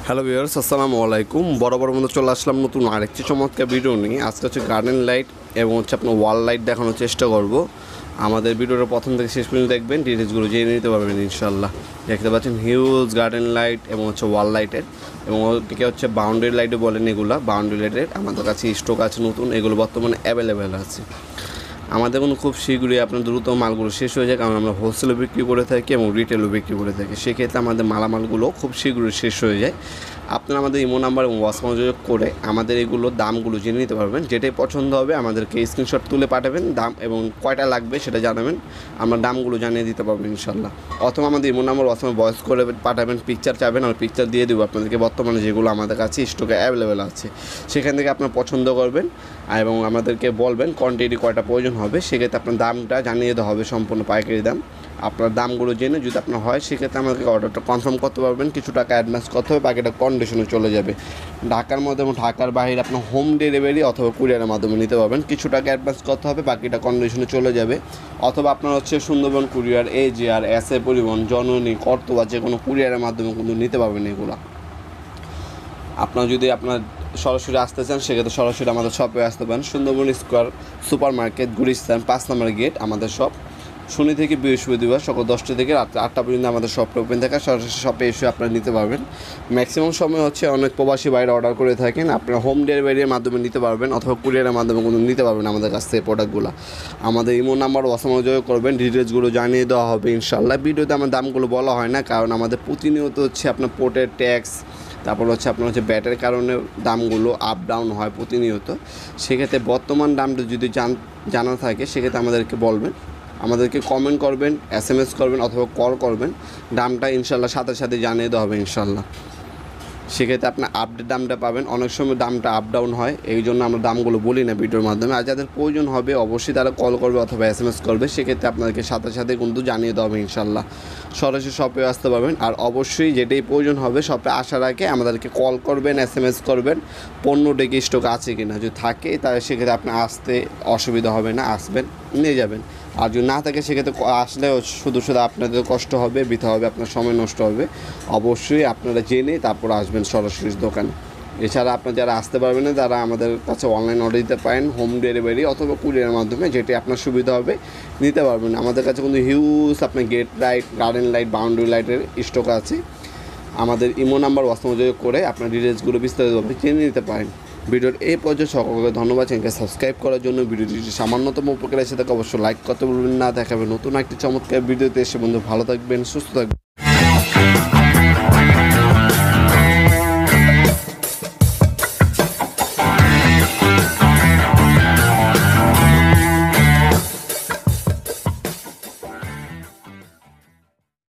Hello viewers, আসসালামু আলাইকুম। বরাবর মতো চলে আসলাম নতুন আরেকটি চমৎকার ভিডিও নিয়ে। আজকে হচ্ছে গার্ডেন লাইট এবং হচ্ছে আপনার ওয়াল লাইট দেখানোর চেষ্টা করব। আমাদের ভিডিওটা প্রথম থেকে শেষ পর্যন্ত দেখবেন, ডিটেলসগুলো জেনে নিতে পারবেন ইনশাল্লাহ। দেখতে পাচ্ছেন হিউজ গার্ডেন লাইট এবং হচ্ছে ওয়াল লাইটের, এবং ওদিকে হচ্ছে বাউন্ডারি লাইটও বলেন এগুলা। বাউন্ডারি লাইটের আমাদের কাছে স্টক আছে নতুন, এগুলো বর্তমানে অ্যাভেলেবেল আছে। আমাদের কোনো খুব শীঘ্রই আপনার দ্রুত মালগুলো শেষ হয়ে যায়, কারণ আমরা হোলসেলও বিক্রি করে থাকি এবং রিটেলও বিক্রি করে থাকি। সেক্ষেত্রে আমাদের মালামালগুলো খুব শীঘ্রই শেষ হয়ে যায়। আপনারা আমাদের ইমো নাম্বার এবং হোয়াটসঅ্যাপ যোগাযোগ করে আমাদের এগুলোর দামগুলো জেনে নিতে পারবেন। যেটাই পছন্দ হবে আমাদেরকে স্ক্রিনশট তুলে পাঠাবেন, দাম এবং কয়টা লাগবে সেটা জানাবেন, আমরা দামগুলো জানিয়ে দিতে পারবো ইনশাল্লাহ। অথবা আমাদের ইমো নাম্বার হোয়াটসঅ্যাপে ভয়েস করে পাঠাবেন, পিকচার চাবেন, আর পিকচার দিয়ে দেবো আপনাদেরকে বর্তমানে যেগুলো আমাদের কাছে স্টকে অ্যাভেলেবেল আছে। সেখান থেকে আপনার পছন্দ করবেন এবং আমাদেরকে বলবেন কোয়ান্টিটি কয়টা প্রয়োজন হবে। সেক্ষেত্রে আপনার দামটা জানিয়ে দেওয়া হবে, সম্পূর্ণ পাইকারি দাম। আপনার দামগুলো জেনে যদি আপনার হয় সেক্ষেত্রে আমাদেরকে অর্ডারটা কনফার্ম করতে পারবেন। কিছু টাকা অ্যাডভান্স করতে হবে, বাকিটা কন্ডিশনে চলে যাবে। ঢাকার মধ্যে এবং ঢাকার বাইরে আপনার হোম ডেলিভারি অথবা কুরিয়ারের মাধ্যমে নিতে পারবেন। কিছু টাকা অ্যাডভান্স করতে হবে, বাকিটা কন্ডিশনে চলে যাবে। অথবা আপনার হচ্ছে সুন্দরবন কুরিয়ার, AJR, SA পরিবহন, জননী, কর্তবা যে কোনো কুরিয়ারের মাধ্যমে কিন্তু নিতে পারবেন এগুলো। আপনার যদি আপনার সরাসরি আসতে চান সেক্ষেত্রে সরাসরি আমাদের শপে আসতে পারেন। Sundarban square super market, Gulistan, 5 নম্বর গেট আমাদের শপ। শনি থেকে বৃহস্পতিবার সকাল 10টা থেকে রাত 8টা পর্যন্ত আমাদের শপটা ওপেন থাকে। সরাসরি শপে এসে আপনারা নিতে পারবেন। ম্যাক্সিমাম সময় হচ্ছে অনেক প্রবাসী বাইরে অর্ডার করে থাকেন, আপনারা হোম ডেলিভারির মাধ্যমে নিতে পারবেন অথবা কুরিয়ারের মাধ্যমে কিন্তু নিতে পারবেন আমাদের কাছ থেকে প্রোডাক্টগুলো। আমাদের ইমো নাম্বার হোয়াটসঅ্যাপ যোগাযোগ করবেন, ডিটেলসগুলো জানিয়ে দেওয়া হবে ইনশাল্লাহ। ভিডিওতে আমার দামগুলো বলা হয় না, কারণ আমাদের প্রতিনিয়ত হচ্ছে আপনার পোর্টের ট্যাক্স, তারপর হচ্ছে আপনার হচ্ছে ব্যাটের কারণে দামগুলো আপ ডাউন হয় প্রতিনিয়ত। সেক্ষেত্রে বর্তমান দামটা যদি জানা থাকে সেক্ষেত্রে আমাদেরকে বলবেন, আমাদেরকে কমেন্ট করবেন, SMS করবেন অথবা কল করবেন। দামটা ইনশাল্লাহ সাথে সাথে জানিয়ে দেওয়া হবে ইনশাল্লাহ। সেক্ষেত্রে আপনার আপডেট দামটা পাবেন। অনেক সময় দামটা আপ ডাউন হয়, এই জন্য আমরা দামগুলো বলি না ভিডিওর মাধ্যমে। আর যাদের প্রয়োজন হবে অবশ্যই তারা কল করবে অথবা SMS করবে, সেক্ষেত্রে আপনাদেরকে সাথে সাথে কিন্তু জানিয়ে দেওয়া হবে ইনশাল্লাহ। সরাসরি শপে আসতে পারবেন। আর অবশ্যই যেটাই প্রয়োজন হবে শপে আসার আগে আমাদেরকে কল করবেন, SMS করবেন, পণ্যটা কি স্টক আছে কি না। যদি থাকে তাহলে সেক্ষেত্রে আপনার আসতে অসুবিধা হবে না, আসবেন, নিয়ে যাবেন। আর যদি না থাকে সেক্ষেত্রে আসলে শুধু আপনাদের কষ্ট হবে, বৃথা হবে, আপনার সময় নষ্ট হবে। অবশ্যই আপনারা জেনে তারপর আসবেন সরাসরি দোকানে। এছাড়া আপনারা যারা আসতে পারবেন না তারা আমাদের কাছে অনলাইন অর্ডার দিতে পারেন, হোম ডেলিভারি অথবা কুরিয়ারের মাধ্যমে, যেটি আপনার সুবিধা হবে নিতে পারবেন। আমাদের কাছে কিন্তু হিউজ আপনার gate light, garden light, boundary লাইটের স্টক আছে। আমাদের ইমো নাম্বার হোয়াটসঅ্যাপ যোগাযোগ করে আপনার ডিটেলসগুলো বিস্তারিতভাবে জেনে নিতে পারেন। ভিডিওর এই পর্যায়ে সকলকে ধন্যবাদ। চ্যানেলকে সাবস্ক্রাইব করার জন্য, ভিডিওটি সামান্যতম উপকার এসে থাকে অবশ্যই লাইক করতে বলবেন না। দেখাবে নতুন একটি চমৎকার ভিডিওতে। এসে বন্ধু ভালো থাকবেন, সুস্থ থাকবেন।